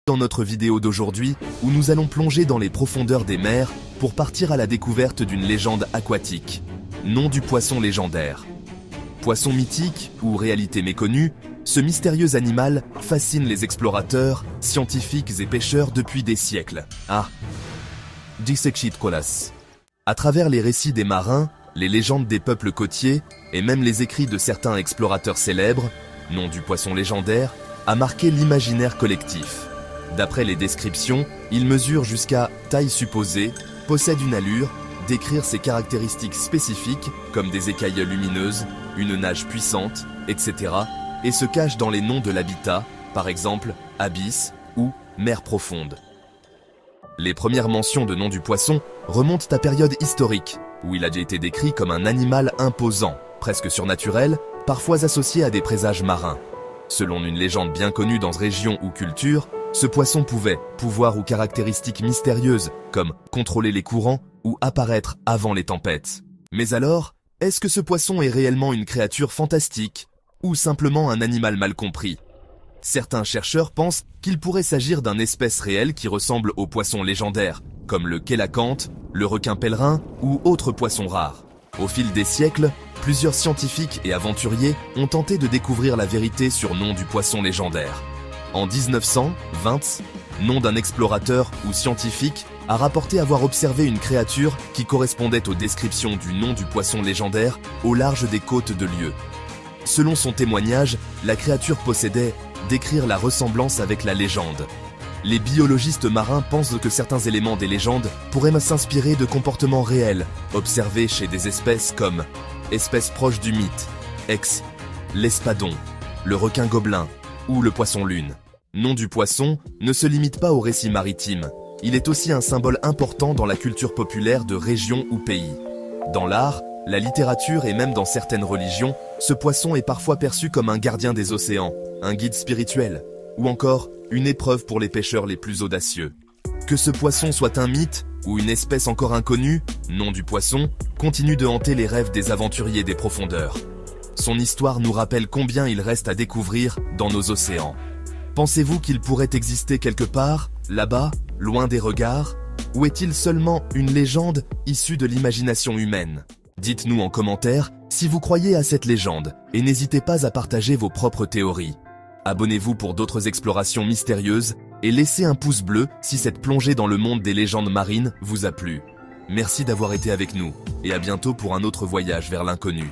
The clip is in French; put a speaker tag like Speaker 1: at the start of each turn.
Speaker 1: Dans notre vidéo d'aujourd'hui, où nous allons plonger dans les profondeurs des mers pour partir à la découverte d'une légende aquatique. Nom du poisson légendaire. Poisson mythique ou réalité méconnue, ce mystérieux animal fascine les explorateurs, scientifiques et pêcheurs depuis des siècles. Dissekshitkolas. À travers les récits des marins, les légendes des peuples côtiers et même les écrits de certains explorateurs célèbres, nom du poisson légendaire, a marqué l'imaginaire collectif. D'après les descriptions, il mesure jusqu'à taille supposée, possède une allure, décrire ses caractéristiques spécifiques comme des écailles lumineuses, une nage puissante, etc. et se cache dans les noms de l'habitat, par exemple abysse ou mer profonde. Les premières mentions de nom du poisson remontent à période historique, où il a déjà été décrit comme un animal imposant, presque surnaturel, parfois associé à des présages marins. Selon une légende bien connue dans région ou culture, ce poisson pouvait, pouvoir ou caractéristiques mystérieuses, comme contrôler les courants ou apparaître avant les tempêtes. Mais alors, est-ce que ce poisson est réellement une créature fantastique, ou simplement un animal mal compris? Certains chercheurs pensent qu'il pourrait s'agir d'une espèce réelle qui ressemble aux poissons légendaires, comme le kélacanthe, le requin pèlerin ou autres poissons rares. Au fil des siècles, plusieurs scientifiques et aventuriers ont tenté de découvrir la vérité sur nom du poisson légendaire. En 1920, nom d'un explorateur ou scientifique a rapporté avoir observé une créature qui correspondait aux descriptions du nom du poisson légendaire au large des côtes de Lieu. Selon son témoignage, la créature possédait d'écrire la ressemblance avec la légende. Les biologistes marins pensent que certains éléments des légendes pourraient s'inspirer de comportements réels, observés chez des espèces comme espèces proches du mythe, l'espadon, le requin gobelin ou le poisson lune. Nom du poisson ne se limite pas au récit maritime, il est aussi un symbole important dans la culture populaire de régions ou pays. Dans l'art, la littérature et même dans certaines religions, ce poisson est parfois perçu comme un gardien des océans, un guide spirituel, ou encore une épreuve pour les pêcheurs les plus audacieux. Que ce poisson soit un mythe ou une espèce encore inconnue, nom du poisson, continue de hanter les rêves des aventuriers des profondeurs. Son histoire nous rappelle combien il reste à découvrir dans nos océans. Pensez-vous qu'il pourrait exister quelque part, là-bas, loin des regards? Ou est-il seulement une légende issue de l'imagination humaine? Dites-nous en commentaire si vous croyez à cette légende et n'hésitez pas à partager vos propres théories. Abonnez-vous pour d'autres explorations mystérieuses et laissez un pouce bleu si cette plongée dans le monde des légendes marines vous a plu. Merci d'avoir été avec nous et à bientôt pour un autre voyage vers l'inconnu.